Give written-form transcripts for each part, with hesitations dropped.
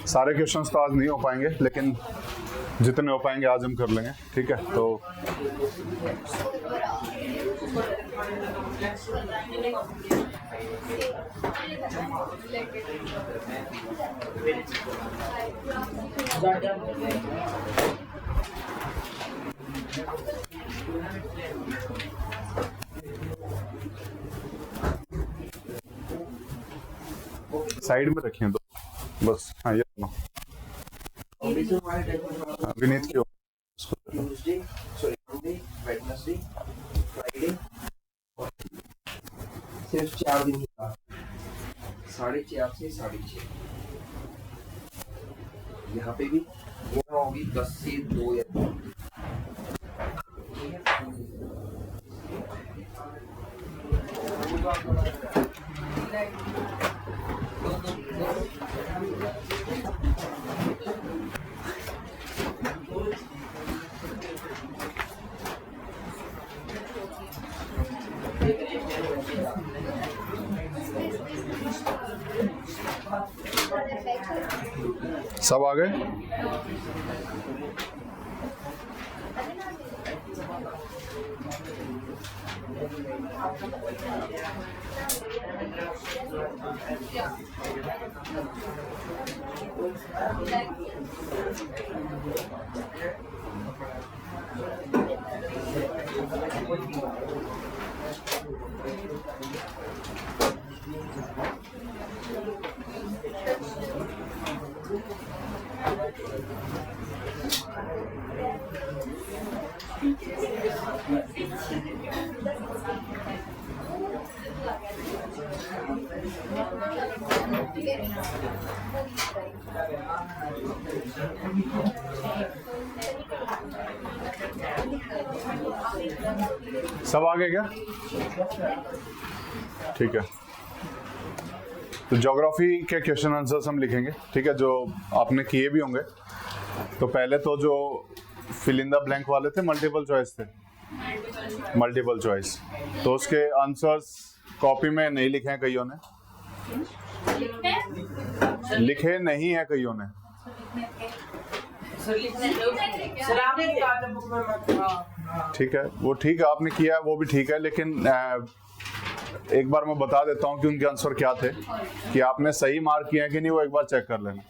सारे क्वेश्चंस तो आज नहीं हो पाएंगे, लेकिन जितने हो पाएंगे आज हम कर लेंगे, ठीक है। तो साइड में रखिए तो बस। हाँ, ये विनीत क्यों सिर्फ 4 दिन का 4:30 से 6:30। यहाँ पे भी यहाँ होगी 10 से 2 या 3। सब आ गए? सब आ गए क्या? ठीक है, तो ज्योग्राफी के क्वेश्चन आंसर्स हम लिखेंगे, ठीक है, जो आपने किए भी होंगे। तो पहले तो जो फिल इन द ब्लैंक वाले थे, मल्टीपल चॉइस थे, मल्टीपल चॉइस, तो उसके आंसर्स कॉपी में नहीं लिखे हैं कईयों ने, लिखे नहीं है कईयों ने। ठीक है, वो ठीक है, आपने किया वो भी ठीक है, लेकिन एक बार मैं बता देता हूँ कि उनके आंसर क्या थे, कि आपने सही मार्क किए हैं कि नहीं, वो एक बार चेक कर लेना।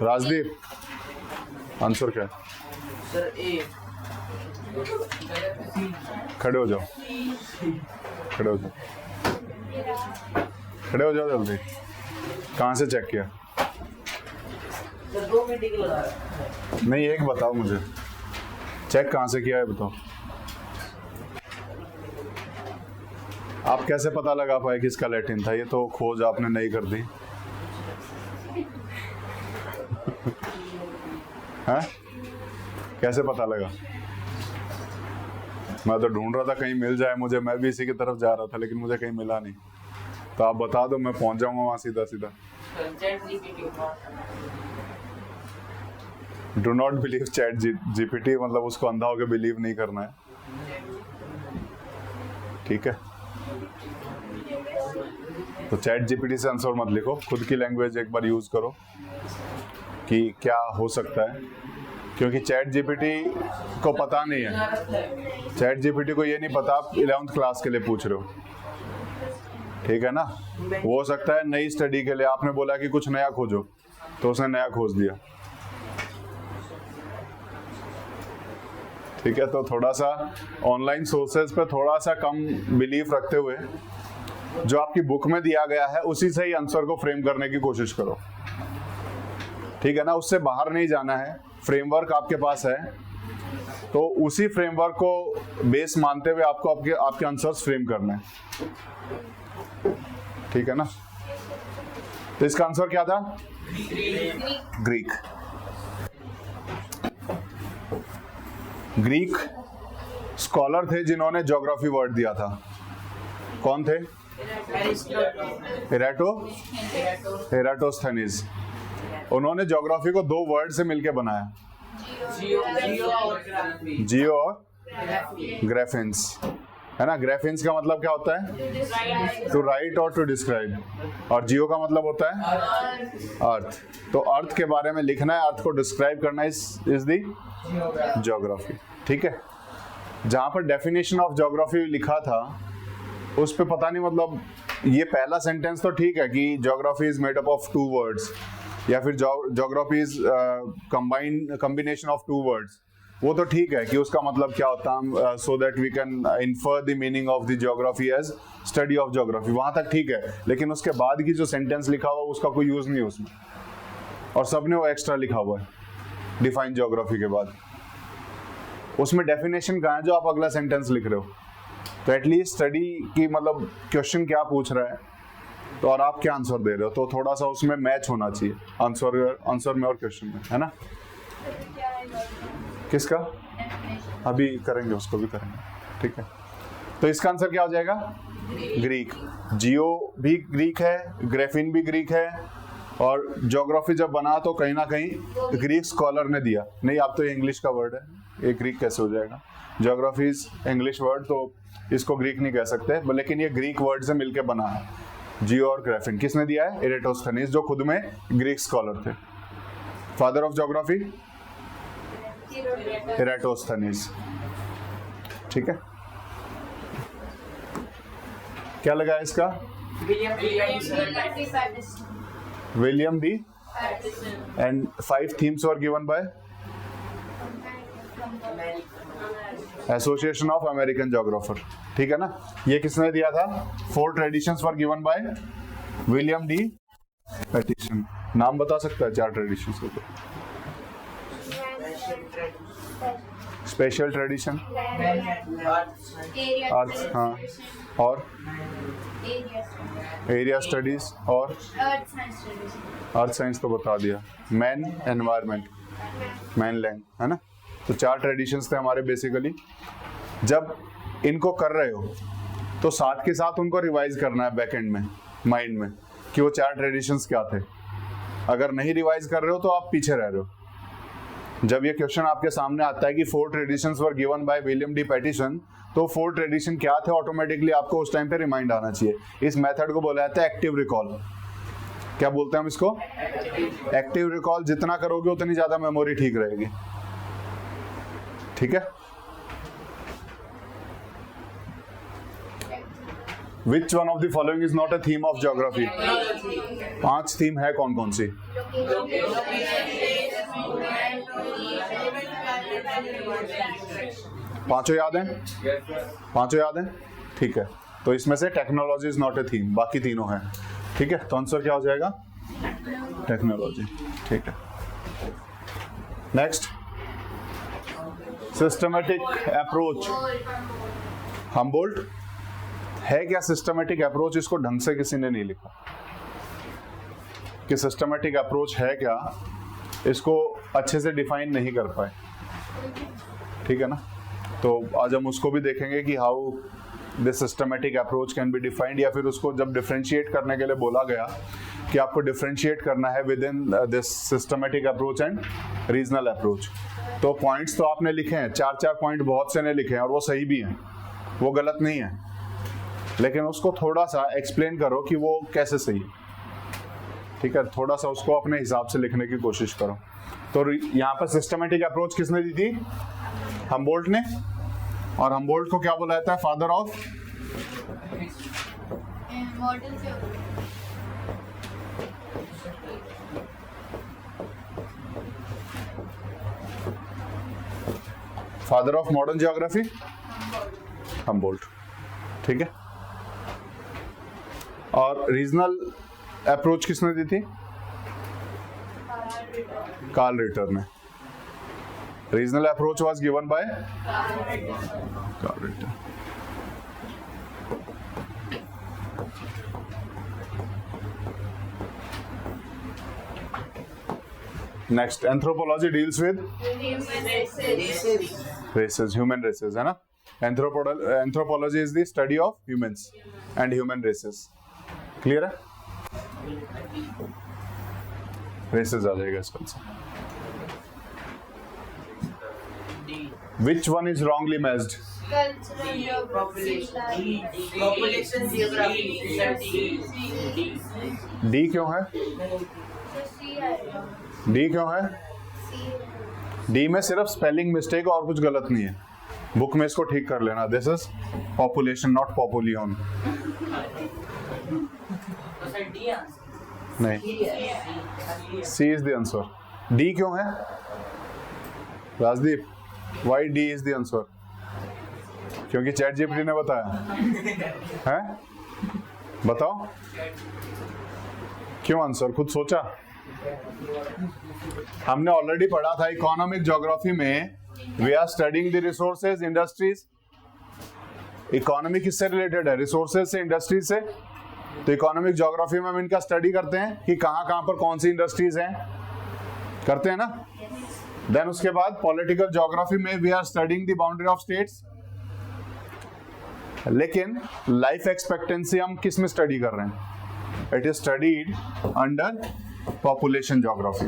राजदीप, आंसर क्या है? सर ए। खड़े हो जाओ, खड़े हो जाओ, खड़े हो जाओ जल्दी। कहाँ से चेक किया? सर 2 मिनट के लगा रहा। नहीं, एक बताओ मुझे, चेक कहाँ से किया है बताओ। आप कैसे पता लगा पाए कि इसका लैटिन था? ये तो खोज आपने नहीं कर दी। हैं? कैसे पता लगा? मैं तो ढूंढ रहा था कहीं मिल जाए मुझे, मैं भी इसी की तरफ जा रहा था, लेकिन मुझे कहीं मिला नहीं। तो आप बता दो, मैं पहुंच जाऊंगा वहां सीधा सीधा। Do not believe chat GPT, मतलब उसको अंधा होकर बिलीव नहीं करना है, ठीक है। तो चैट जीपीटी से आंसर मत लिखो, खुद की लैंग्वेज एक बार यूज करो कि क्या हो सकता है, क्योंकि चैट जीपीटी को पता नहीं है, चैट जीपीटी को ये नहीं पता आप 11th क्लास के लिए पूछ रहे हो, ठीक है ना। वो हो सकता है नई स्टडी के लिए, आपने बोला कि कुछ नया खोजो, तो उसने नया खोज दिया, ठीक है। तो थोड़ा सा ऑनलाइन सोर्सेज पे थोड़ा सा कम बिलीव रखते हुए, जो आपकी बुक में दिया गया है उसी से ही आंसर को फ्रेम करने की कोशिश करो, ठीक है ना। उससे बाहर नहीं जाना है, फ्रेमवर्क आपके पास है, तो उसी फ्रेमवर्क को बेस मानते हुए आपको आपके आंसर्स फ्रेम करने हैं, ठीक है ना। तो इसका आंसर क्या था? ग्रीक। ग्रीक स्कॉलर थे जिन्होंने ज्योग्राफी वर्ड दिया था, कौन थे? एराटोस्थेनीज। उन्होंने ज्योग्राफी को 2 वर्ड से मिलके बनाया, जियो और ग्राफिन्स, है ना। ग्राफिन्स का मतलब क्या होता है? टू राइट और टू डिस्क्राइब, और जियो का मतलब होता है अर्थ। तो अर्थ के बारे में लिखना है, अर्थ को डिस्क्राइब करना इज दी ज्योग्राफी, ठीक है। जहां पर डेफिनेशन ऑफ ज्योग्राफी लिखा था उस पे पता नहीं, मतलब ये पहला सेंटेंस तो ठीक है कि geography is made up of 2 words, या फिर geography is combination of 2 words, वो तो ठीक है कि उसका मतलब क्या होता है, so that we can infer the meaning of the geography as study of geography, वहां तक ठीक है। लेकिन उसके बाद की जो सेंटेंस लिखा हुआ उसका कोई यूज नहीं है उसमें, और सबने वो एक्स्ट्रा लिखा हुआ है डिफाइन ज्योग्राफी के बाद। उसमें डेफिनेशन कहाँ है जो आप अगला सेंटेंस लिख रहे हो? तो एटलीस्ट स्टडी की, मतलब क्वेश्चन क्या पूछ रहा है तो और आप क्या आंसर दे रहे हो, तो थोड़ा सा उसमें मैच होना चाहिए आंसर में और क्वेश्चन में, है ना। किसका? अभी करेंगे, उसको भी करेंगे, ठीक है। तो इसका आंसर क्या हो जाएगा? ग्रीक। जियो भी ग्रीक है, ग्राफिन भी ग्रीक है, और ज्योग्राफी जब बना तो कहीं ना कहीं ग्रीक स्कॉलर ने दिया। नहीं, अब तो ये इंग्लिश का वर्ड है, ये ग्रीक कैसे हो जाएगा? ज्योग्राफी इज इंग्लिश वर्ड, तो इसको ग्रीक नहीं कह सकते, लेकिन ये ग्रीक वर्ड से मिलके बना है। जियो और ग्राफिन किसने दिया है? एराटोस्थेनीज, जो खुद में ग्रीक स्कॉलर थे। फादर ऑफ ज्योग्राफी एराटोस्थेनीज, ठीक है। क्या लगा है इसका? William D, and 5 themes were given by association of American geographer, ठीक है ना। ये किसने दिया था? 4 traditions were given by William D Pattinson. नाम बता सकता है 4 ट्रेडिशंस को? स्पेशल ट्रेडिशन, अर्थ, हाँ, और एरिया स्टडीज, और अर्थ साइंस तो बता दिया, मैन एनवायरमेंट, मैन लैंड, है ना। तो 4 ट्रेडिशंस थे हमारे बेसिकली। जब इनको कर रहे हो तो साथ के साथ उनको रिवाइज करना है बैक एंड में, माइंड में, कि वो 4 ट्रेडिशंस क्या थे। अगर नहीं रिवाइज कर रहे हो तो आप पीछे रह रहे हो। जब ये क्वेश्चन आपके सामने आता है कि 4 traditions were given by William D Pattinson, तो 4 ट्रेडिशन क्या थे ऑटोमेटिकली आपको उस टाइम पे रिमाइंड आना चाहिए। इस मेथड को बोला जाता है एक्टिव रिकॉल। क्या बोलते हैं हम इसको? Active recall. जितना करोगे उतनी ज्यादा मेमोरी ठीक रहेगी, ठीक है। Which one of the following is not a theme of geography? 5 theme है, कौन कौन सी? पांचों याद हैं? पांचों याद हैं, ठीक है। तो इसमें से technology is not a theme, बाकी तीनों हैं, ठीक है। तो आंसर क्या हो जाएगा? टेक्नोलॉजी, ठीक है। Next, systematic approach. हमबोल्ट है क्या सिस्टमेटिक अप्रोच? इसको ढंग से किसी ने नहीं लिखा कि सिस्टमेटिक अप्रोच है क्या, इसको अच्छे से डिफाइन नहीं कर पाए, ठीक है ना। तो आज हम उसको भी देखेंगे कि how this systematic approach can be defined, या फिर उसको जब डिफरेंशिएट करने के लिए बोला गया कि आपको डिफरेंशिएट करना है with in this systematic approach and regional approach. तो पॉइंट्स तो आपने लिखे हैं, 4 पॉइंट बहुत से ने लिखे हैं, और वो सही भी हैं, वो गलत नहीं है, लेकिन उसको थोड़ा सा एक्सप्लेन करो कि वो कैसे सही है, ठीक है। थोड़ा सा उसको अपने हिसाब से लिखने की कोशिश करो। तो यहाँ पर सिस्टमेटिक अप्रोच किसने दी थी? हमबोल्ट ने। और हमबोल्ट को क्या बोला जाता है? Father of modern geography, Humboldt, ठीक है। और रीजनल अप्रोच किसने दी थी? कार्ल रिटर ने। Regional approach was given by Karl Ritter. Next, anthropology deals with races, human races, है ना। Anthropology is the study of humans, and human races. Clear है? रेसेस आ जाएगा इसका answer. Which one is wrongly matched? Population geography. D क्यों है? D क्यों है? डी में सिर्फ स्पेलिंग मिस्टेक और कुछ गलत नहीं है। बुक में इसको ठीक कर लेना। This is population not populian. नहीं, C is the answer. D क्यों है Rajdeep? Why D is the answer? क्योंकि चैट जीपीटी ने बताया है। बताओ क्यों आंसर? खुद सोचा? हमने ऑलरेडी पढ़ा था इकोनॉमिक ज्योग्राफी में, we are studying the resources, industries. Economy किससे रिलेटेड है? रिसोर्सेज से, इंडस्ट्रीज से। तो इकोनॉमिक ज्योग्राफी में हम इनका स्टडी करते हैं कि कहां कहां पर कौन सी इंडस्ट्रीज हैं, करते हैं ना। देन उसके बाद पॉलिटिकल ज्योग्राफी में we are studying the boundary of states. लेकिन लाइफ एक्सपेक्टेंसी हम किस में स्टडी कर रहे हैं? It is studied under population geography.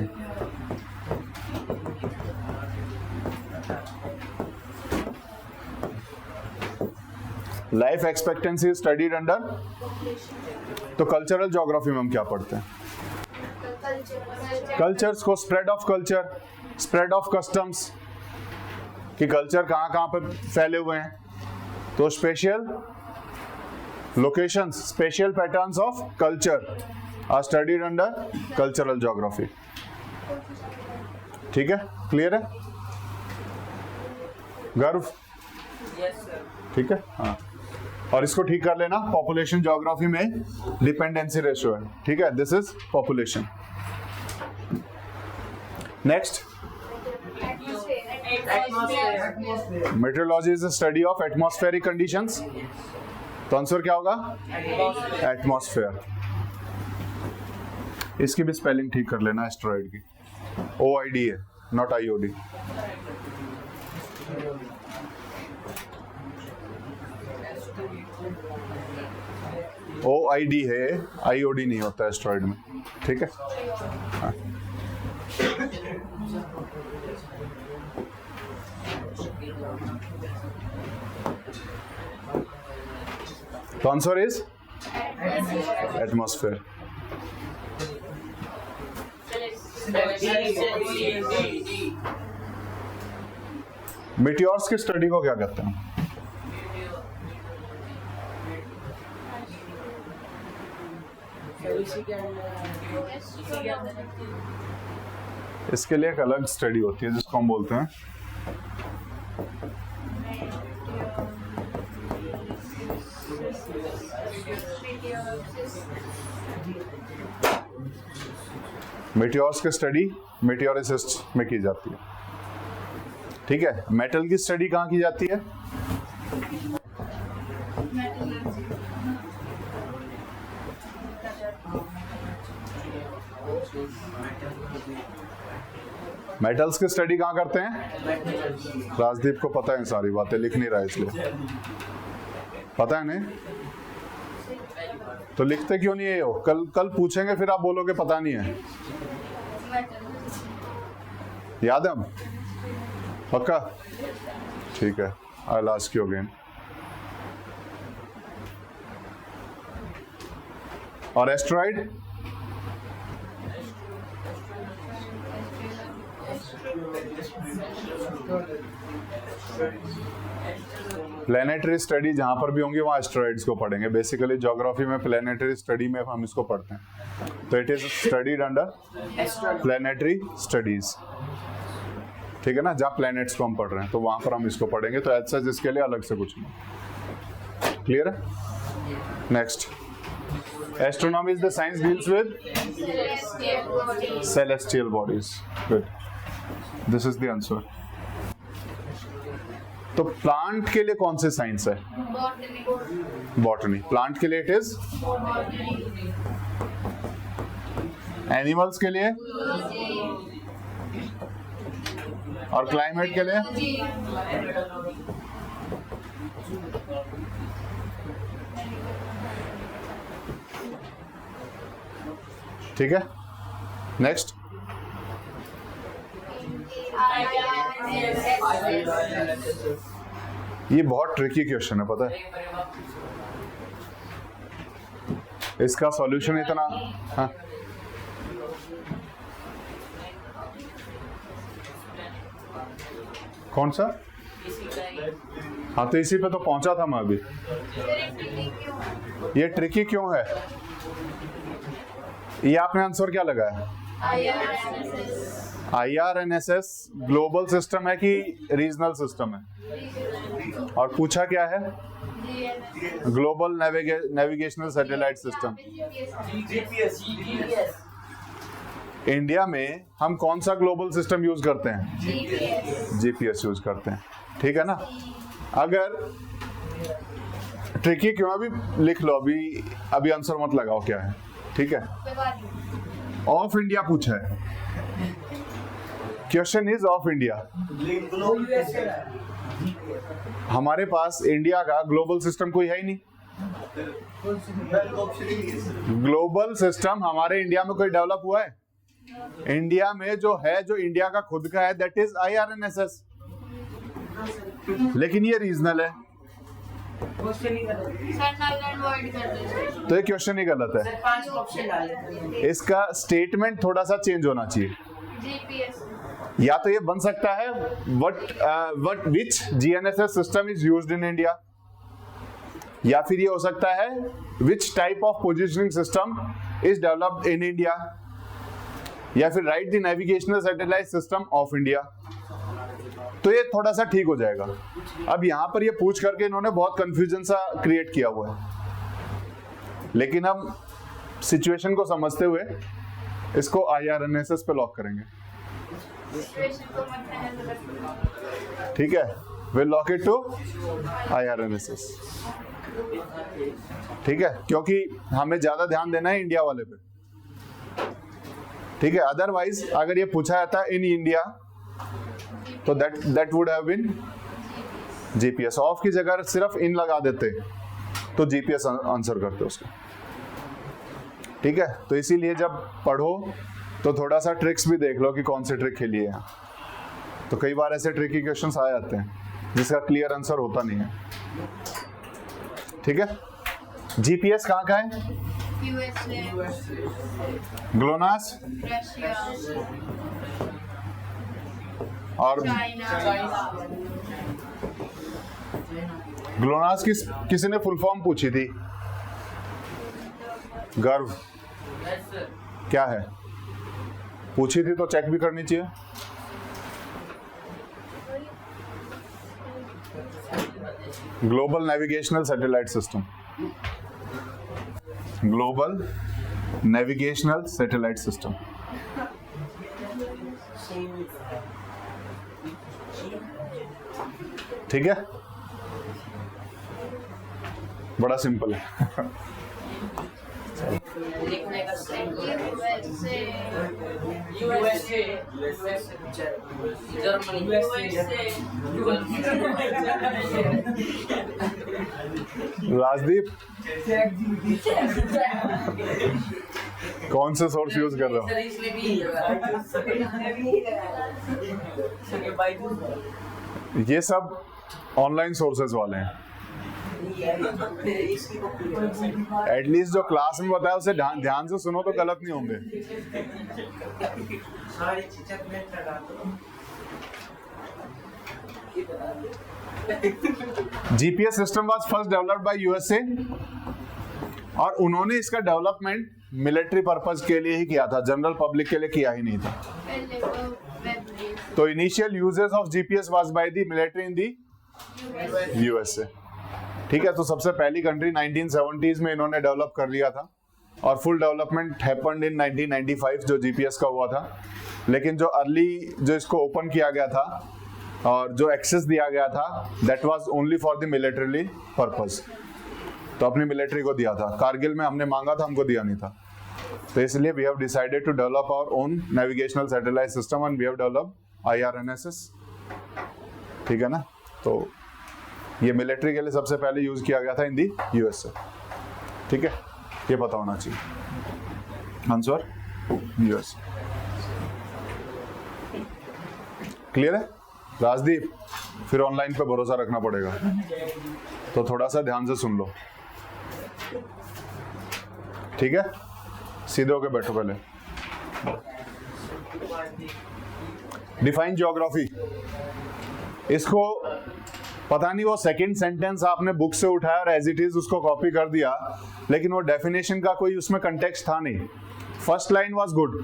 Life expectancy studied under. तो कल्चरल ज्योग्राफी में हम क्या पढ़ते हैं? कल्चर्स को, spread of culture, spread of customs, कि कल्चर कहां कहां पर फैले हुए हैं। तो special locations, special patterns of culture are studied under cultural geography. ठीक है? क्लियर है? गर्व? ठीक है। हाँ, और इसको ठीक कर लेना। पॉपुलेशन ज्योग्राफी में डिपेंडेंसी रेशियो है। ठीक है? This is population. Next, metrology is the study of atmospheric conditions. तो आंसर क्या होगा? एटमॉस्फेयर। इसकी भी स्पेलिंग ठीक कर लेना एस्टेरॉइड की। OID है, नॉट IOD। OID है, IOD नहीं होता एस्टेरॉइड में। ठीक है? हाँ। तो आंसर इज एटमॉस्फेयर। मीटियोर्स की स्टडी को क्या कहते हैं? इसके लिए एक अलग स्टडी होती है जिसको हम बोलते हैं मेटियोर्स की स्टडी मेटियोरिसिस्ट में की जाती है। ठीक है? मेटल की स्टडी कहाँ की जाती है? मेटल्स की स्टडी कहाँ करते हैं? राजदीप को पता है सारी बातें, लिख नहीं रहा इसलिए। पता है नहीं? तो लिखते क्यों नहीं है? हो कल पूछेंगे फिर आप बोलोगे पता नहीं है। याद है? पक्का? ठीक है, I will ask you again. और एस्टेरॉइड? प्लैनेटरी स्टडी जहां पर भी होंगी वहां एस्टेरॉइड्स को पढ़ेंगे। बेसिकली ज्योग्राफी में प्लैनेटरी स्टडी में हम इसको पढ़ते हैं। तो it is studied under planetary studies. ठीक है ना? जहां प्लैनेट्स को हम पढ़ रहे हैं तो वहां पर हम इसको पढ़ेंगे। तो ऐसा जिसके लिए अलग से कुछ नहीं। क्लियर है? Next, astronomy is the science deals with celestial bodies. Good, this is the answer. तो प्लांट के लिए कौन से साइंस है? बॉटनी। प्लांट के लिए इट इज। एनिमल्स के लिए और क्लाइमेट के लिए ठीक है, नेक्स्ट। ये बहुत ट्रिकी क्वेश्चन है, पता है। इसका सॉल्यूशन इतना, हाँ कौन सा? हाँ तो इसी पे तो पहुंचा था मैं अभी। ये ट्रिकी क्यों है? ये आपने आंसर क्या लगाया? IRNSS ग्लोबल सिस्टम है कि रीजनल सिस्टम है? और पूछा क्या है? Global navigational satellite system. India में हम कौन सा ग्लोबल सिस्टम यूज करते हैं? GPS यूज करते हैं, ठीक है ना। अगर ट्रिकी क्यों, अभी लिख लो, अभी आंसर मत लगाओ क्या है, ठीक है। ऑफ इंडिया पूछा है, क्वेश्चन इज ऑफ इंडिया। हमारे पास इंडिया का ग्लोबल सिस्टम कोई है ही नहीं। ग्लोबल सिस्टम हमारे इंडिया में कोई डेवलप हुआ है? इंडिया में जो है, जो इंडिया का खुद का है, दैट इज IRNSS, लेकिन ये रीजनल है, तो ये क्वेश्चन ही गलत है। इसका स्टेटमेंट थोड़ा सा चेंज होना चाहिए। या तो ये बन सकता है विच GNSS system is used in India, या फिर ये हो सकता है which type of positioning system is developed in India, या फिर right the navigational satellite system of India. तो ये थोड़ा सा ठीक हो जाएगा। अब यहां पर ये पूछ करके इन्होंने बहुत कंफ्यूजन सा क्रिएट किया हुआ है, लेकिन हम सिचुएशन को समझते हुए इसको IRNSS पे लॉक करेंगे, ठीक है। Will lock it to IRNSS, ठीक है, क्योंकि हमें ज्यादा ध्यान देना है इंडिया वाले पे, ठीक है। अदरवाइज अगर ये पूछा जाता इन इंडिया तो that would have been GPS। Of की जगह सिर्फ इन लगा देते तो GPS आंसर करते उसको, ठीक है। तो इसीलिए जब पढ़ो तो थोड़ा सा ट्रिक्स भी देख लो कि कौन से ट्रिक खेलिए यहाँ। तो कई बार ऐसे ट्रिकी क्वेश्चंस आ जाते हैं जिसका क्लियर आंसर होता नहीं है, ठीक है। GPS कहाँ का है? ग्लोनास और ग्लोनास किसी ने फुल फॉर्म पूछी थी? गर्व क्या है? पूछी थी तो चेक भी करनी चाहिए। Global navigational satellite system, global navigational satellite system, ठीक है, बड़ा सिंपल है। लिखने का राजदीप कौन से सोर्स यूज कर रहे हो? ये सब ऑनलाइन सोर्सेज वाले हैं। एटलीस्ट जो क्लास में बताया उसे ध्यान से सुनो तो गलत नहीं होंगे। GPS system was first developed by USA और उन्होंने इसका डेवलपमेंट मिलिट्री पर्पस के लिए ही किया था, जनरल पब्लिक के लिए किया ही नहीं था। तो initial uses of GPS was by the military in the USA, ठीक है। तो सबसे पहली कंट्री 1970s में इन्होंने डेवलप कर लिया था और फुल डेवलपमेंट हैपेंड इन 1995 जो GPS का हुआ था। लेकिन जो अर्ली जो इसको ओपन किया गया था और जो एक्सेस दिया गया था that was only for the military purpose, तो अपनी मिलिट्री को दिया था। कारगिल में हमने मांगा था, हमको दिया नहीं था। तो इसलिए we have decided to develop our own navigational satellite system and we have developed IRNSS, ठीक है ना। तो ये मिलिट्री के लिए सबसे पहले यूज किया गया था इन दी USA, ठीक है। ये पता होना चाहिए आंसर। यस, क्लियर है राजदीप? फिर ऑनलाइन पे भरोसा रखना पड़ेगा, तो थोड़ा सा ध्यान से सुन लो, ठीक है? सीधे होके बैठो पहले। डिफाइन ज्योग्राफी, इसको पता नहीं वो सेकंड सेंटेंस आपने बुक से उठाया और एज इट इज उसको कॉपी कर दिया, लेकिन वो डेफिनेशन का कोई उसमें कंटेक्स्ट था नहीं। फर्स्ट लाइन वाज गुड,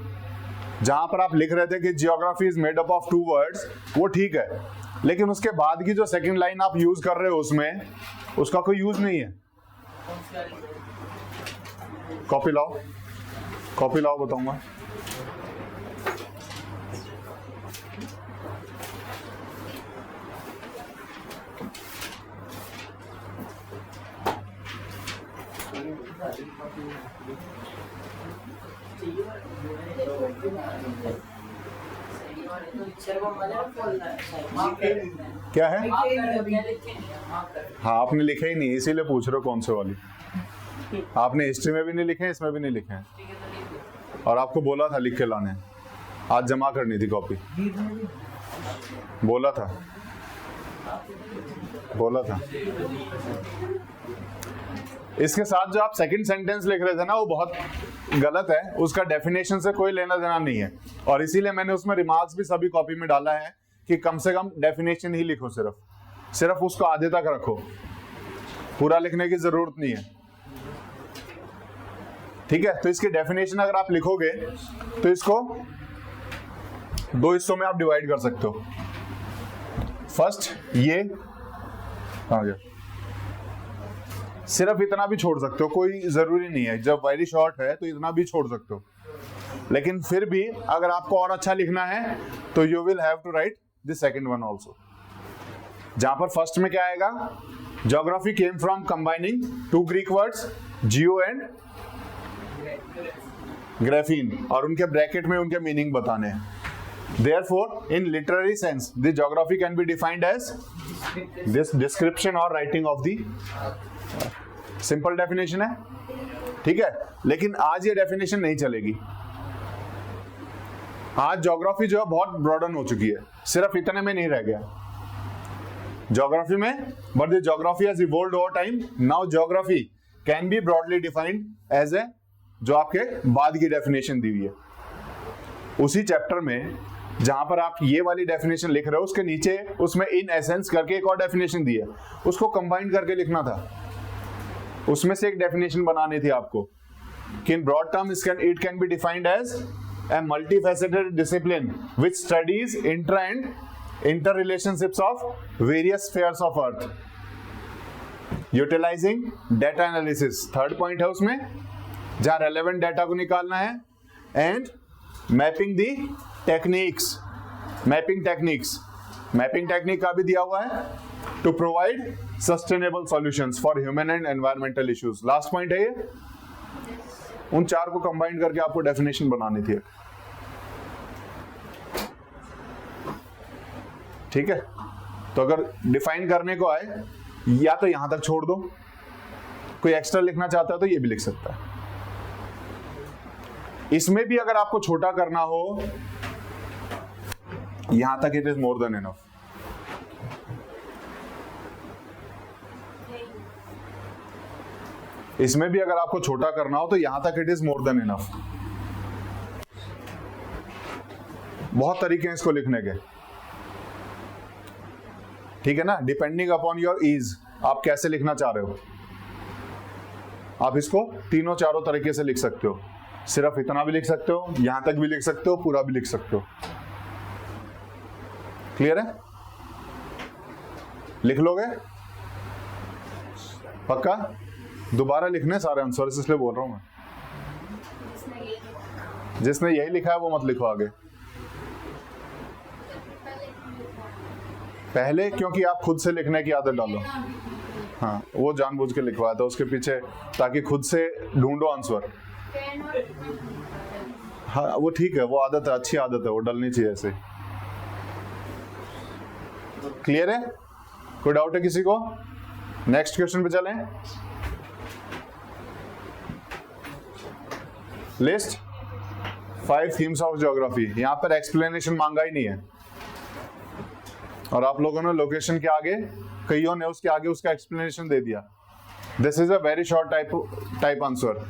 जहां पर आप लिख रहे थे कि geography is made up of 2 words, वो ठीक है, लेकिन उसके बाद की जो सेकंड लाइन आप यूज कर रहे हो उसमें उसका कोई यूज नहीं है। कॉपी लाओ, कॉपी लाओ, बताऊंगा। क्या है? हाँ, आपने लिखे ही नहीं, इसीलिए पूछ रहे हो कौन से वाली। आपने हिस्ट्री में भी नहीं लिखे, इसमें भी नहीं लिखे हैं, और आपको बोला था लिख के लाने, आज जमा करनी थी कॉपी, बोला था। इसके साथ जो आप सेकंड सेंटेंस लिख रहे थे ना, वो बहुत गलत है, उसका डेफिनेशन से कोई लेना देना नहीं है, और इसीलिए मैंने उसमें रिमार्क्स भी सभी कॉपी में डाला है कि कम से कम डेफिनेशन ही लिखो, सिर्फ उसको आधे तक रखो, पूरा लिखने की जरूरत नहीं है, ठीक है? तो इसकी डेफिनेशन अगर आप लिखोगे तो इसको 2 हिस्सों में आप डिवाइड कर सकते हो। फर्स्ट ये आ गया, सिर्फ इतना भी छोड़ सकते हो, कोई जरूरी नहीं है, जब वेरी शॉर्ट है तो इतना भी छोड़ सकते हो, लेकिन फिर भी अगर आपको और अच्छा लिखना है तो you will have to write the second one also, जहां पर फर्स्ट में क्या आएगा, geography came from combining 2 Greek words geo and graphein, और उनके ब्रैकेट में उनके मीनिंग बताने हैं। Therefore, in literary sense, the geography can be defined as this description or writing of the simple definition है, ठीक है? लेकिन आज ये डेफिनेशन नहीं चलेगी, आज ज्योग्राफी जो है बहुत ब्रॉडन हो चुकी है, सिर्फ इतने में नहीं रह गया ज्योग्राफी में, but the geography has evolved over time. Now geography can be broadly defined as a, जो आपके बाद की डेफिनेशन दी हुई है उसी चैप्टर में, जहां पर आप ये वाली डेफिनेशन लिख रहे हो उसके नीचे उसमें इन एसेंस करके एक और डेफिनेशन दी है, उसको कंबाइन करके लिखना था, उसमें से एक डेफिनेशन बनानी थी आपको कि in broad term it can be defined as a multifaceted discipline which studies inter and inter relationships of various spheres of earth utilising data analysis. Third point है उसमें, जहां रेलेवेंट डेटा को निकालना है, and mapping the techniques, mapping technique का भी दिया हुआ है to provide sustainable solutions for human and environmental issues. Last point है ये, उन 4 को कंबाइन करके आपको डेफिनेशन बनानी थी, ठीक है? तो अगर डिफाइन करने को आए या तो यहां तक छोड़ दो, कोई एक्स्ट्रा लिखना चाहता है तो ये भी लिख सकता है। इसमें भी अगर आपको छोटा करना हो, यहां तक it is more than enough. इसमें भी अगर आपको छोटा करना हो तो यहां तक it is more than enough. बहुत तरीके हैं इसको लिखने के, ठीक है ना? डिपेंडिंग अपॉन योर ईज, आप कैसे लिखना चाह रहे हो, आप इसको 3-4 तरीके से लिख सकते हो, सिर्फ इतना भी लिख सकते हो, यहां तक भी लिख सकते हो, पूरा भी लिख सकते हो। क्लियर है? लिख लोगे पक्का? दोबारा लिखने सारे आंसर, इसलिए बोल रहा हूं मैं, जिसने यही लिखा है वो मत लिखो आगे पहले, क्योंकि आप खुद से लिखने की आदत डालो। हाँ, वो जानबूझ के लिखवाया था उसके पीछे, ताकि खुद से ढूंढो आंसर। हाँ, वो ठीक है, वो आदत है, अच्छी आदत है, वो डलनी चाहिए ऐसे। क्लियर है? कोई डाउट है किसी को? नेक्स्ट क्वेश्चन पे चलें। List 5 themes of geography. यहाँ पर एक्सप्लेनेशन मांगा ही नहीं है, और आप लोगों ने लोकेशन के आगे, कईयों ने उसके आगे उसका एक्सप्लेनेशन दे दिया। This is a very short type answer.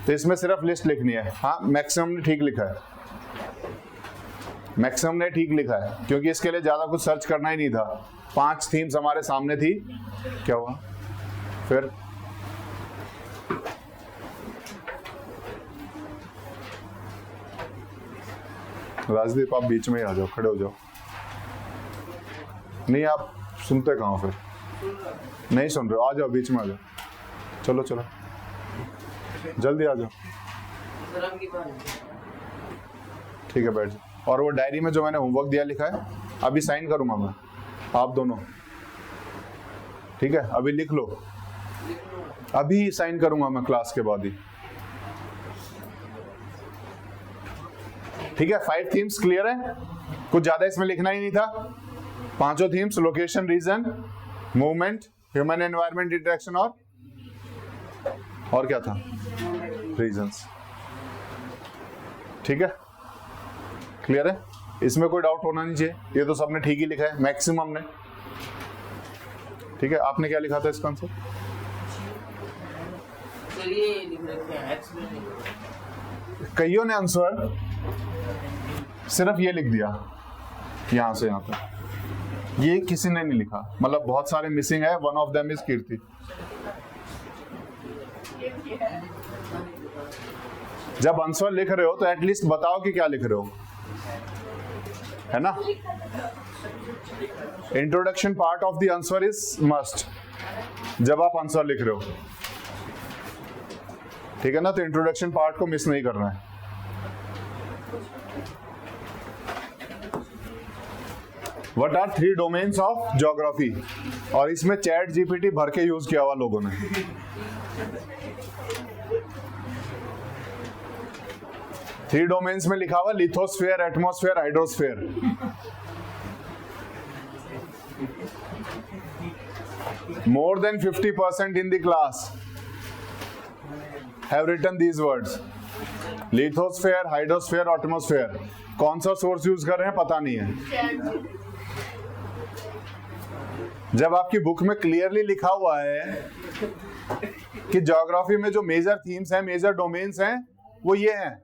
तो इसमें सिर्फ लिस्ट लिखनी है। हाँ, मैक्सिमम ने ठीक लिखा है, मैक्सिमम ने ठीक लिखा है, क्योंकि इसके लिए ज्यादा कुछ सर्च करना ही नहीं था। 5 थीम्स हमारे सामने थी। क्या हुआ फिर? राजदीप आप बीच में ही आ जाओ, खड़े हो जाओ। नहीं, आप सुनते कहाँ फिर? नहीं सुन रहे हो, आ जाओ, बीच में आ जाओ। चलो चलो जल्दी आ जाओ। ठीक है, बैठ जाओ। और वो डायरी में जो मैंने होमवर्क दिया लिखा है, अभी साइन करूंगा मैं, आप दोनों। ठीक है, अभी लिख लो, अभी साइन करूंगा मैं क्लास के बाद ही। ठीक है, 5 थीम्स क्लियर है, कुछ ज्यादा इसमें लिखना ही नहीं था। 5 themes, location, region, movement, human environment interaction, और क्या था? रीजंस। ठीक है, क्लियर है, इसमें कोई डाउट होना नहीं चाहिए। ये तो सबने ठीक ही लिखा है, मैक्सिमम ने। ठीक है, आपने क्या लिखा था इसका आंसर? कईयों ने आंसर सिर्फ ये लिख दिया, यहां से यहां तक। ये किसी ने नहीं लिखा, मतलब बहुत सारे मिसिंग है। वन ऑफ देम इज कीर्ति। जब आंसर लिख रहे हो तो एटलीस्ट बताओ कि क्या लिख रहे हो, है ना? Introduction part of the answer is must जब आप आंसर लिख रहे हो। ठीक है ना? तो इंट्रोडक्शन पार्ट को मिस नहीं करना है। What are 3 domains of geography? और इसमें चैट जीपीटी भर के यूज किया हुआ लोगों ने। थ्री डोमेन्स में लिखा हुआ lithosphere, atmosphere, hydrosphere. More than 50% in the class have written these words. Lithosphere, hydrosphere, atmosphere. कौन सा सोर्स यूज कर रहे हैं पता नहीं है। जब आपकी बुक में क्लियरली लिखा हुआ है कि ज्योग्राफी में जो मेजर थीम्स हैं, मेजर डोमेन्स हैं, वो ये हैं,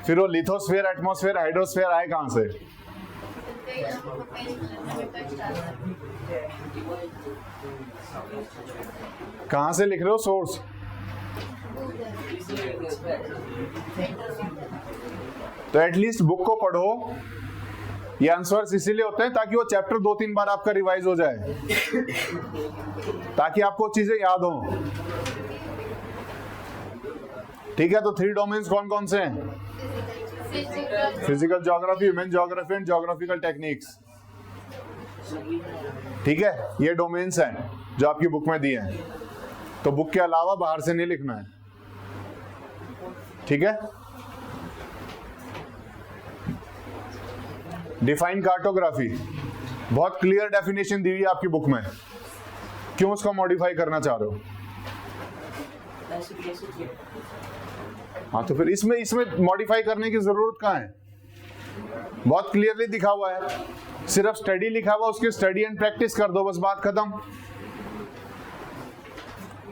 फिर वो लिथोस्फेयर, एटमॉस्फेयर, हाइड्रोस्फेयर आए कहां से? कहां से लिख रहे हो सोर्स? तो एटलीस्ट बुक को पढ़ो। ये आंसर्स इसीलिए होते हैं ताकि वो चैप्टर 2-3 बार आपका रिवाइज हो जाए, ताकि आपको चीजें याद हो। ठीक है, तो 3 डोमेन्स कौन कौन से हैं? Physical geography, human geography and geographical techniques. ठीक है, ये डोमेन्स हैं जो आपकी बुक में दिए हैं। तो बुक के अलावा बाहर से नहीं लिखना है। ठीक है, डिफाइन कार्टोग्राफी, बहुत क्लियर डेफिनेशन दी हुई है आपकी बुक में। क्यों उसको मॉडिफाई करना चाह रहे हो? हाँ, तो फिर इसमें मॉडिफाई करने की जरूरत कहाँ है? बहुत क्लियरली दिखा हुआ है। सिर्फ स्टडी लिखा हुआ, उसकी स्टडी एंड प्रैक्टिस कर दो, बस बात खत्म।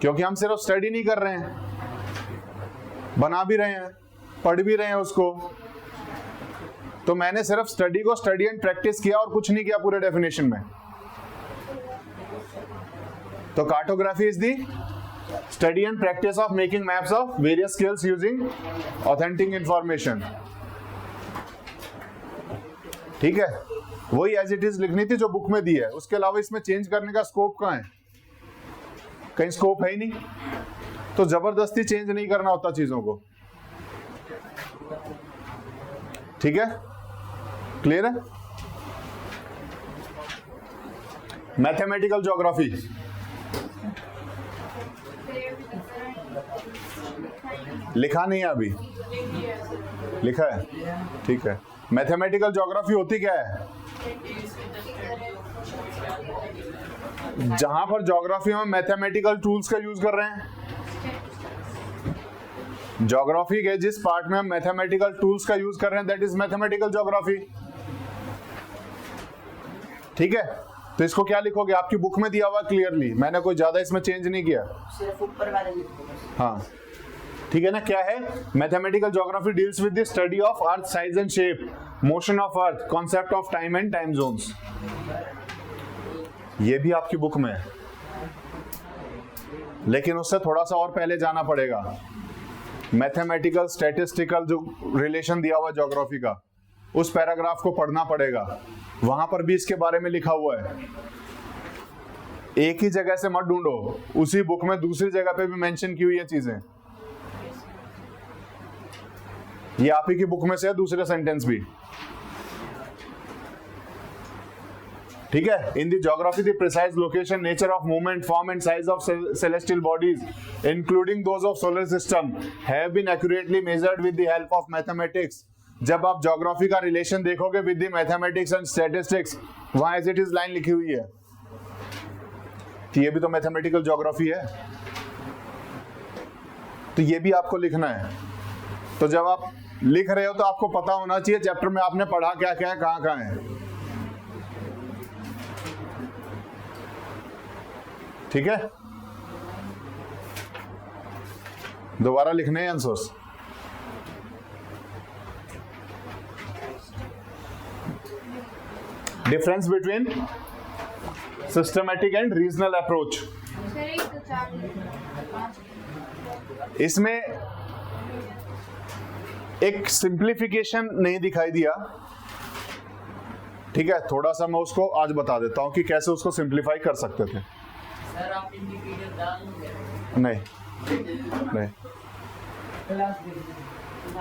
क्योंकि हम सिर्फ स्टडी नहीं कर रहे हैं, बना भी रहे हैं, पढ़ भी रहे हैं उसको। तो मैंने सिर्फ स्टडी को स्टडी एंड प्रैक्टिस किया और कुछ नहीं किया पूरे डेफिनेशन में। तो cartography is the study and practice of making maps of various scales using authentic information. ठीक है, वही एज इट इज लिखनी थी जो बुक में दी है। उसके अलावा इसमें चेंज करने का स्कोप कहाँ है? कहीं स्कोप है ही नहीं। तो जबरदस्ती चेंज नहीं करना होता चीजों को। ठीक है, क्लियर है? मैथमेटिकल ज्योग्राफी, लिखा नहीं है अभी, लिखा है? ठीक है। मैथमेटिकल ज्योग्राफी होती क्या है? जहां पर ज्योग्राफी में मैथमेटिकल टूल्स का यूज कर रहे हैं। ज्योग्राफी के जिस पार्ट में हम मैथमेटिकल टूल्स का यूज कर रहे हैं दैट इज मैथमेटिकल ज्योग्राफी। ठीक है, तो इसको क्या लिखोगे, आपकी बुक में दिया हुआ क्लियरली, मैंने कोई ज्यादा इसमें चेंज नहीं किया, सिर्फ ऊपर वाले लिखो बस। हाँ ठीक है ना। क्या है, mathematical geography deals with the study of earth size and shape, motion of earth, concept of time and time zones. ये भी आपकी बुक में है, लेकिन उससे थोड़ा सा और पहले जाना पड़ेगा। मैथमेटिकल स्टैटिस्टिकल जो रिलेशन दिया हुआ ज्योग्राफी का, उस पैराग्राफ को पढ़ना पड़ेगा, वहां पर भी इसके बारे में लिखा हुआ है। एक ही जगह से मत ढूंढो, उसी बुक में दूसरी जगह पे भी मेंशन की हुई है चीजें। ये आप ही की बुक में से है, दूसरे सेंटेंस भी। ठीक है, in the geography the precise location, nature of movement, form and size of celestial bodies including those of solar system have been accurately measured with the help of mathematics. जब आप ज्योग्राफी का रिलेशन देखोगे with the mathematics and statistics, वहां as it is line लिखी हुई है कि ये भी तो मैथमेटिकल ज्योग्राफी है, तो ये भी आपको लिखना है। तो जब आप लिख रहे हो तो आपको पता होना चाहिए चैप्टर में आपने पढ़ा क्या क्या है, कहां कहां है। ठीक है, दोबारा लिखने हैं answers. Difference between systematic and regional approach. इसमें एक सिंप्लीफिकेशन नहीं दिखाई दिया, ठीक है, थोड़ा सा मैं उसको आज बता देता हूं कि कैसे उसको सिंप्लीफाई कर सकते थे। सर आप इनकी पीडीएफ डाल दोगे? नहीं नहीं,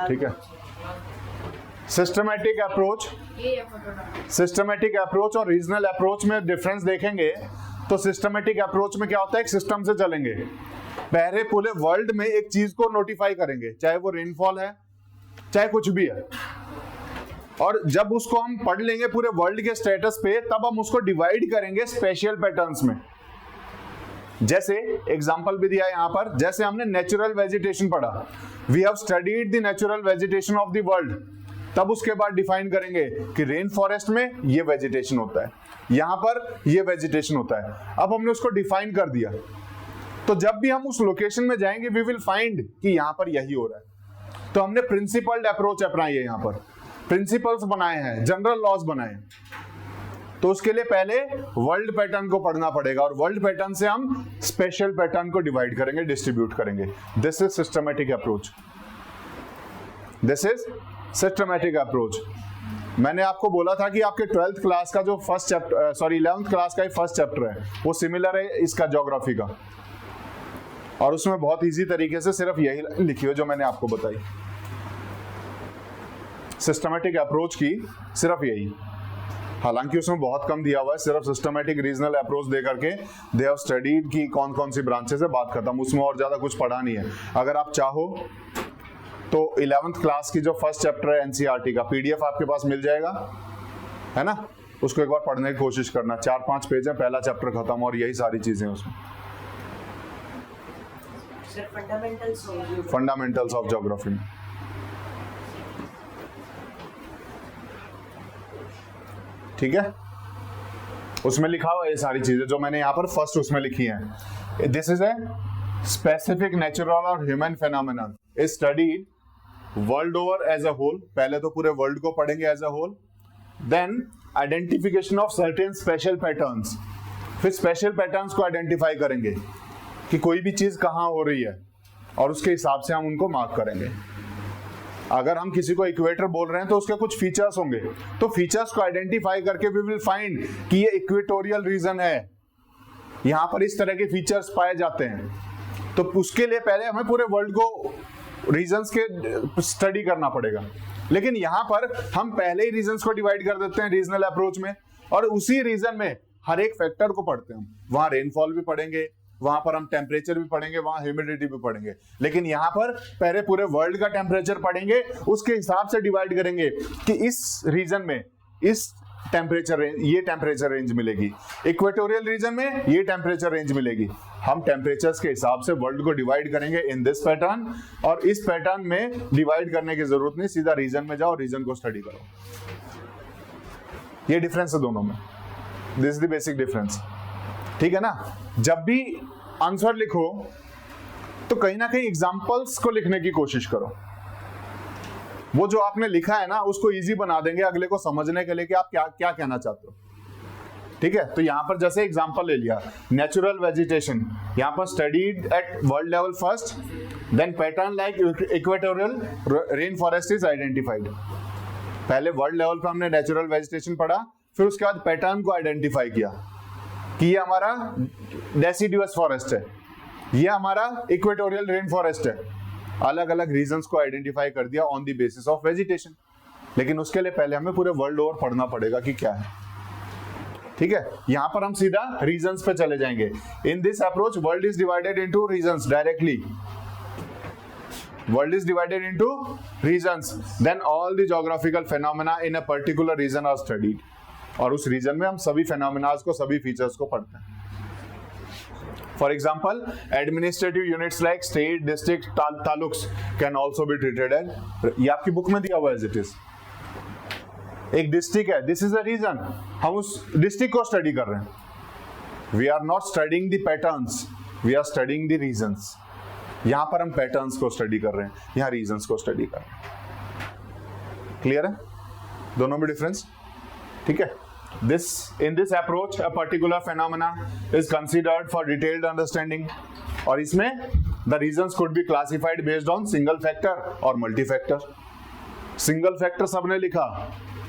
ठीक है। सिस्टमैटिक अप्रोच और रीजनल अप्रोच में डिफरेंस देखेंगे तो सिस्टमैटिक अप्रोच में क्या होता है, एक सिस्टम से चलेंगे, पहले पूरे वर्ल्ड में एक चीज को नोटिफाई करेंगे, चाहे वो रेनफॉल है चाहे कुछ भी है, और जब उसको हम पढ़ लेंगे पूरे वर्ल्ड के स्टेटस पे, तब हम उसको डिवाइड करेंगे स्पेशल पैटर्न्स में। जैसे एग्जांपल भी दिया है यहां पर, जैसे हमने नेचुरल वेजिटेशन पढ़ा, we have studied the natural vegetation of the world, तब उसके बाद डिफाइन करेंगे कि रेन फॉरेस्ट में ये वेजिटेशन होता है, यहां पर ये वेजिटेशन होता है। अब हमने उसको डिफाइन कर दिया, तो जब भी हम उस लोकेशन में जाएंगे वी विल फाइंड कि यहां पर यही हो रहा है। तो हमने प्रिंसिपल्ड अप्रोच अपनाई है, यहां पर प्रिंसिपल्स बनाए हैं, जनरल लॉज बनाए हैं। तो उसके लिए पहले वर्ल्ड पैटर्न को पढ़ना पड़ेगा, और वर्ल्ड पैटर्न से हम स्पेशल पैटर्न को डिवाइड करेंगे, डिस्ट्रीब्यूट करेंगे। This is systematic approach, this is systematic approach. मैंने आपको बोला था कि आपके 12th क्लास का जो first chapter, sorry 11th class का ही फर्स्ट चैप्टर है, वो सिमिलर है इसका ज्योग्राफी का, और उसमें बहुत इजी तरीके से सिर्फ यही लिखी है जो मैंने आपको बताई, सिस्टमैटिक अप्रोच की सिर्फ यही। हालांकि उसमें बहुत कम दिया हुआ है, सिर्फ सिस्टमैटिक रीजनल अप्रोच दे करके दे हैव स्टडीड की कौन कौन सी ब्रांचेस है, बात खत्म, उसमें और ज्यादा कुछ पढ़ा नहीं है। अगर आप चाहो तो 11th क्लास की जो फर्स्ट चैप्टर है एनसीईआरटी का पीडीएफ आपके पास मिल जाएगा, है ना, उसको एक बार पढ़ने की कोशिश करना, 4-5 पेज है, पहला चैप्टर खत्म, और यही सारी चीजें उसमें। फंडामेंटल्स ऑफ ज्योग्राफी में, ठीक है, उसमें लिखा हुआ है ये सारी चीजें जो मैंने यहाँ पर फर्स्ट उसमें लिखी हैं। This is a specific natural और human phenomenon is studied world over as a whole, पहले तो पूरे वर्ल्ड को पढ़ेंगे as a whole, then identification of certain special patterns, फिर स्पेशल पैटर्न्स को आइडेंटिफाई करेंगे कि कोई भी चीज कहाँ हो रही है, और उसके हिसाब से हम उनको मार्क करेंगे। अगर हम किसी को इक्वेटर बोल रहे हैं तो उसके कुछ फीचर्स होंगे, तो फीचर्स को आइडेंटिफाई करके वी विल फाइंड कि ये इक्वेटोरियल रीजन है, यहां पर इस तरह के फीचर्स पाए जाते हैं। तो उसके लिए पहले हमें पूरे वर्ल्ड को रीजन्स के स्टडी करना पड़ेगा, लेकिन यहां पर हम पहले ही रीजन्स को डिवाइड कर देते हैं रीजनल अप्रोच में, और उसी रीजन में हर एक फैक्टर को पढ़ते हैं। वहां रेनफॉल भी पढ़ेंगे, वहां पर हम टेम्परेचर भी पढ़ेंगे, वहां ह्यूमिडिटी भी पढ़ेंगे, लेकिन यहां पर पहले पूरे वर्ल्ड का टेम्परेचर पढ़ेंगे, उसके हिसाब से डिवाइड करेंगे कि इस रीजन में इस टेम्परेचर रेंज, ये टेम्परेचर रेंज मिलेगी। इक्वेटोरियल रीजन में ये टेम्परेचर रेंज मिलेगी। हम टेम्परेचर्स के हिसाब से वर्ल्ड को डिवाइड करेंगे इन दिस पैटर्न, और इस पैटर्न में डिवाइड करने की जरूरत नहीं, सीधा रीजन में जाओ, रीजन को स्टडी करो। ये डिफरेंस है दोनों में, this is the basic difference. ठीक है ना। जब भी आंसर लिखो तो कहीं ना कहीं एग्जांपल्स को लिखने की कोशिश करो। वो जो आपने लिखा है ना उसको इजी बना देंगे अगले को समझने के लिए कि आप क्या क्या कहना चाहते हो। ठीक है। तो यहां पर जैसे एग्जांपल ले लिया, नेचुरल वेजिटेशन, यहां पर studied at world level first, then pattern like equatorial rain forest is identified. पहले वर्ल्ड लेवल पर हमने नेचुरल वेजिटेशन पढ़ा, फिर उसके बाद पैटर्न को आइडेंटिफाई किया कि ये हमारा डेसिडुअस फॉरेस्ट है, ये हमारा इक्वेटोरियल रेन फॉरेस्ट है। अलग अलग रीजंस को आइडेंटिफाई कर दिया on the basis of vegetation. लेकिन उसके लिए पहले हमें पूरे वर्ल्ड ओवर पढ़ना पड़ेगा कि क्या है। ठीक है। यहां पर हम सीधा रीजंस पे चले जाएंगे। In this approach world is divided into regions directly. World is divided into regions, then all the geographical phenomena in a particular region are studied. और उस रीजन में हम सभी फेनोमेनास को, सभी फीचर्स को पढ़ते हैं। For example, administrative units like state, district, taluks can also be treated as, ये आपकी बुक में दिया हुआ है as it is। एक डिस्ट्रिक्ट है, दिस इज अ रीजन, हम उस डिस्ट्रिक्ट को स्टडी कर रहे हैं। We are not studying the patterns, we are studying the regions. यहां पर हम पैटर्न्स को स्टडी कर रहे हैं, यहां रीजंस को स्टडी कर रहे हैं। क्लियर है दोनों में डिफरेंस? ठीक है। In this approach, a particular phenomena is considered for detailed understanding, और इसमें the reasons could be classified based on single factor और multi factor। single factor सबने लिखा,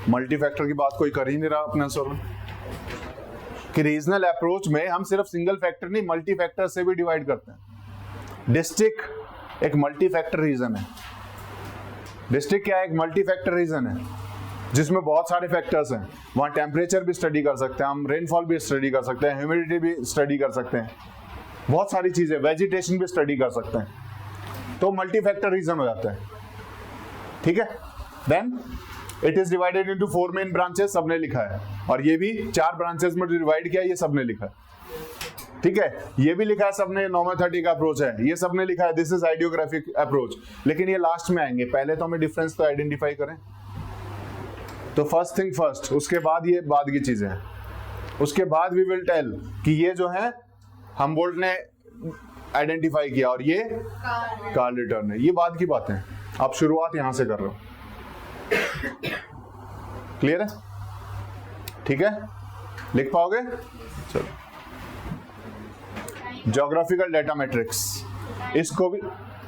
multi factor की बात कोई कर ही नहीं रहा अपने आंसर में। कि रीजनल अप्रोच में हम सिर्फ सिंगल फैक्टर नहीं, मल्टी फैक्टर से भी डिवाइड करते हैं। डिस्ट्रिक्ट एक मल्टी फैक्टर रीजन है। डिस्ट्रिक्ट क्या है? एक मल्टी फैक्टर रीजन है जिसमें बहुत सारे फैक्टर्स हैं। वहाँ टेम्परेचर भी स्टडी कर सकते हैं हम, रेनफॉल भी स्टडी कर सकते हैं, ह्यूमिडिटी भी स्टडी कर सकते हैं, बहुत सारी चीजें, वेजिटेशन भी स्टडी कर सकते हैं। तो मल्टी फैक्टर रीजन हो जाता है। ठीक है। Then it is divided into 4 main branches, सबने लिखा है। और ये भी 4 ब्रांचेस में डिवाइड किया, ये सबने लिखा है। ठीक है। ये भी लिखा है सबने, नोमोथेटिक अप्रोच है, ये सबने लिखा है, दिस इज आइडियोग्राफिक अप्रोच। लेकिन ये लास्ट में आएंगे, पहले तो हमें डिफरेंस तो आइडेंटिफाई करें। तो फर्स्ट थिंग फर्स्ट, उसके बाद ये बाद की चीजें हैं। उसके बाद वी विल टेल कि ये जो है हमबोल्ट ने आइडेंटिफाई किया और ये कार्ल रिटर्न है, ये बाद की बातें हैं। आप शुरुआत यहां से कर रहे हो। क्लियर है? ठीक है। लिख पाओगे? चलो, ज्योग्राफिकल डाटा मैट्रिक्स, इसको भी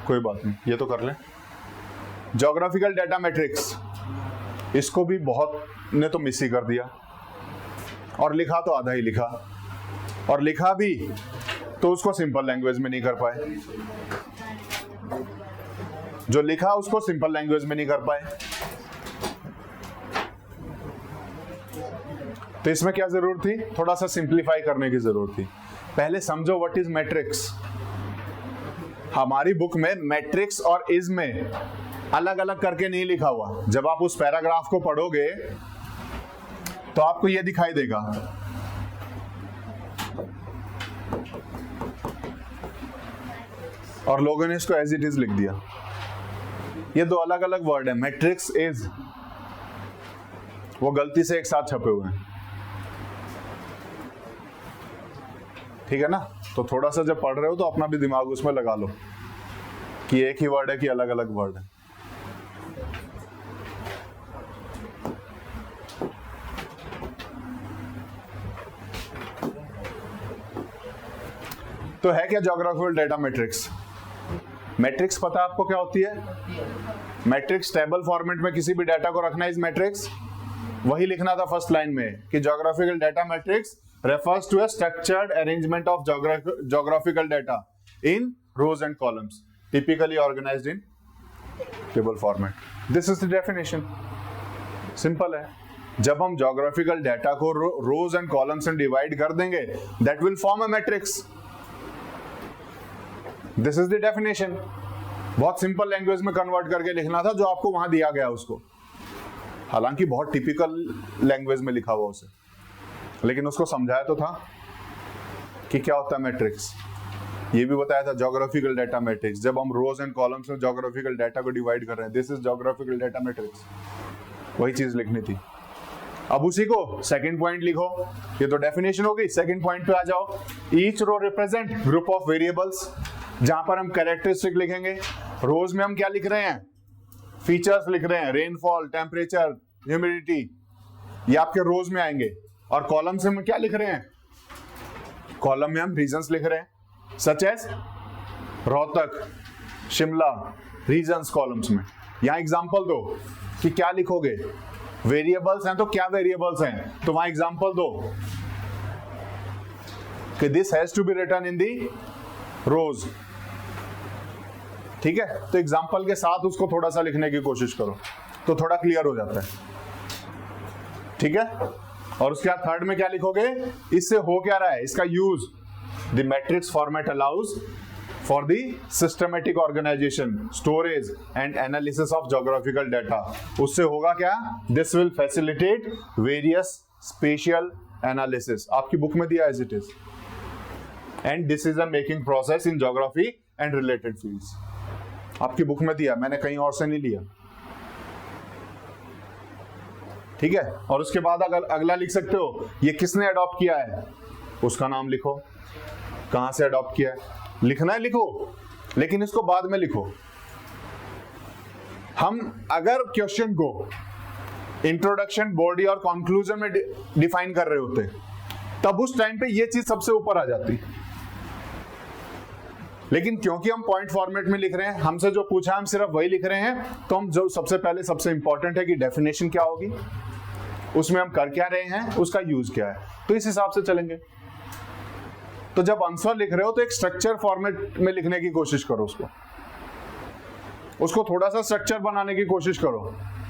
कोई बात नहीं, ये तो कर लें। ज्योग्राफिकल डाटा मैट्रिक्स, इसको भी बहुत ने तो मिस ही कर दिया, और लिखा तो आधा ही लिखा, और लिखा भी तो उसको सिंपल लैंग्वेज में नहीं कर पाए। जो लिखा उसको सिंपल लैंग्वेज में नहीं कर पाए। तो इसमें क्या जरूरत थी? थोड़ा सा सिंप्लीफाई करने की जरूरत थी। पहले समझो व्हाट इज मैट्रिक्स। हमारी बुक में मैट्रिक्स और इज में अलग अलग करके नहीं लिखा हुआ। जब आप उस पैराग्राफ को पढ़ोगे तो आपको यह दिखाई देगा। और लोगों ने इसको एज इट इज लिख दिया। ये दो अलग अलग वर्ड है, मैट्रिक्स इज, वो गलती से एक साथ छपे हुए हैं। ठीक है ना। तो थोड़ा सा जब पढ़ रहे हो तो अपना भी दिमाग उसमें लगा लो कि एक ही वर्ड है कि अलग अलग वर्ड है। तो है क्या ज्योग्राफिकल डाटा मैट्रिक्स? मैट्रिक्स पता है आपको क्या होती है? मैट्रिक्स टेबल फॉर्मेट में किसी भी डाटा को रखना इज मैट्रिक्स। वही लिखना था फर्स्ट लाइन में कि geographical data matrix refers to a structured arrangement of geographical data in rows and columns, typically organized in table format. This is the definition. Simple है। जब हम geographical data को rows and columns में divide कर देंगे, that will form a matrix. This is the definition. बहुत simple language में convert करके लिखना था जो आपको वहां दिया गया उसको। हालांकि बहुत टिपिकल लैंग्वेज में लिखा हुआ उसे, लेकिन उसको समझाया तो था कि क्या होता है मैट्रिक्स। ये भी बताया था ज्योग्राफिकल डाटा मैट्रिक्स, जब हम रोज एंड कॉलम्स में ज्योग्राफिकल डाटा को डिवाइड कर रहे हैं, this is geographical data matrix, वही चीज लिखनी थी। अब उसी को सेकंड पॉइंट लिखो, ये तो डेफिनेशन हो गई। सेकंड पॉइंट पे आ जाओ, each row represent group of variables, जहां पर हम कैरेक्टरिस्टिक लिखेंगे। रोज में हम क्या लिख रहे हैं, फीचर्स लिख रहे हैं, रेनफॉल, टेम्परेचर, ह्यूमिडिटी, ये आपके रोज में आएंगे। और कॉलम से हम क्या लिख रहे हैं, कॉलम में हम रीजन्स लिख रहे हैं, such as Rohtak, Shimla, regions columns में। यहां एग्जांपल दो कि क्या लिखोगे, वेरिएबल्स हैं तो क्या वेरिएबल्स हैं, तो वहां एग्जांपल दो कि this has to be written in the rows. ठीक है, तो एग्जांपल के साथ उसको थोड़ा सा लिखने की कोशिश करो तो थोड़ा क्लियर हो जाता है। ठीक है, और उसके बाद थर्ड में क्या लिखोगे, इससे हो क्या रहा है, इसका use, the matrix format allows for the systematic organisation, storage and analysis of geographical data. उससे होगा क्या, this will facilitate various spatial analysis, आपकी बुक में दिया as it is, and decision making process in geography and related fields, आपकी book में दिया, मैंने कहीं और से नहीं लिया। ठीक है, और उसके बाद अगला लिख सकते हो, ये किसने अडॉप्ट किया है, उसका नाम लिखो, कहां से अडॉप्ट किया है, लिखना है लिखो, लेकिन इसको बाद में लिखो। हम अगर क्वेश्चन को इंट्रोडक्शन, बॉडी और कंक्लूजन में डिफाइन कर रहे होते, तब उस टाइम पे ये चीज सबसे ऊपर आ जाती, लेकिन क्योंकि हम पॉइंट फॉर्मेट में लिख रहे हैं, हमसे जो पूछा हम सिर्फ वही लिख रहे हैं, तो हम जो सबसे पहले, सबसे इंपॉर्टेंट है कि डेफिनेशन क्या होगी, उसमें हम कर क्या रहे हैं, उसका यूज क्या है, तो इस हिसाब से चलेंगे। तो जब आंसर लिख रहे हो तो एक स्ट्रक्चर फॉर्मेट में लिखने की कोशिश करो, उसको थोड़ा सा स्ट्रक्चर बनाने की कोशिश करो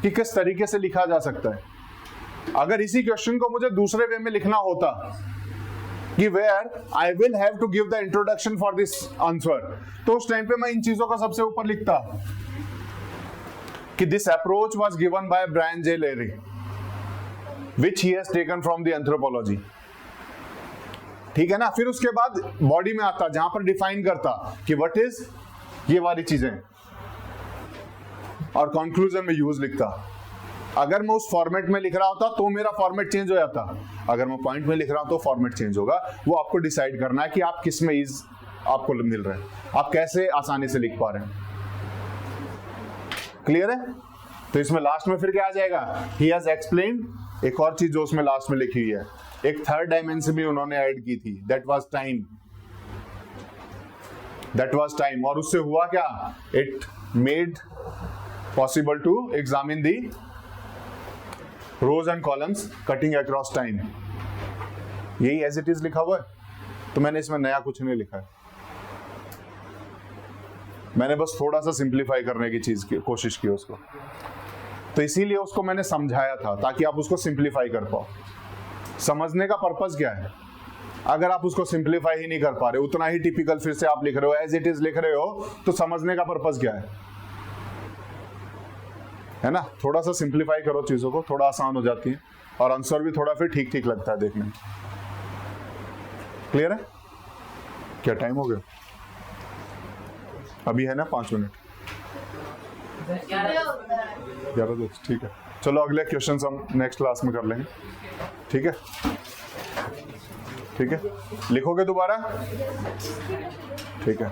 कि किस तरीके से लिखा जा सकता है। अगर इसी क्वेश्चन को मुझे दूसरे वे में लिखना होता कि where I will have to give the introduction for this answer, तो उस टाइम पे मैं इन चीजों का सबसे ऊपर लिखता कि this approach was given by Brian J Leary which he has taken from the anthropology. ठीक है ना, फिर उसके बाद बॉडी में आता, जहां पर डिफाइन करता कि व्हाट इज, ये वाली चीजें, और कंक्लूजन में यूज लिखता। अगर मैं उस फॉर्मेट में लिख रहा होता तो मेरा फॉर्मेट चेंज हो जाता, अगर मैं पॉइंट में लिख रहा हूं तो फॉर्मेट चेंज होगा। वो आपको डिसाइड करना है कि आप किस में ईज आपको मिल रहा है, आप कैसे आसानी से लिख पा रहे हैं। क्लियर है, तो इसमें लास्ट में फिर क्या आ जाएगा, ही हैज एक्सप्लेन्ड। एक और चीज जो उसमें लास्ट में लिखी हुई है, एक थर्ड डायमेंशन भी उन्होंने ऐड की थी, दैट वाज टाइम। और उससे हुआ क्या, it made possible to examine the rows and columns cutting across time. यही एज इट इज लिखा हुआ है, तो मैंने इसमें नया कुछ नहीं लिखा है, मैंने बस थोड़ा सा सिंप्लीफाई करने की चीज की कोशिश की उसको, तो इसीलिए उसको मैंने समझाया था ताकि आप उसको सिंप्लीफाई कर पाओ। समझने का पर्पस क्या है, अगर आप उसको सिंप्लीफाई ही नहीं कर पा रहे, उतना ही टिपिकल फिर से आप लिख रहे हो, एज इट इज लिख रहे हो, तो समझने का पर्पस क्या है ना। थोड़ा सा सिंप्लीफाई करो चीजों को, थोड़ा आसान हो जाती है, और आंसर भी थोड़ा फिर ठीक ठीक लगता है देखने में। क्लियर है, क्या टाइम हो गया, अभी है ना 5 मिनट, 11:10, ठीक है। चलो अगले क्वेश्चन हम नेक्स्ट क्लास में कर लेंगे, ठीक है। ठीक है, लिखोगे दोबारा, ठीक है।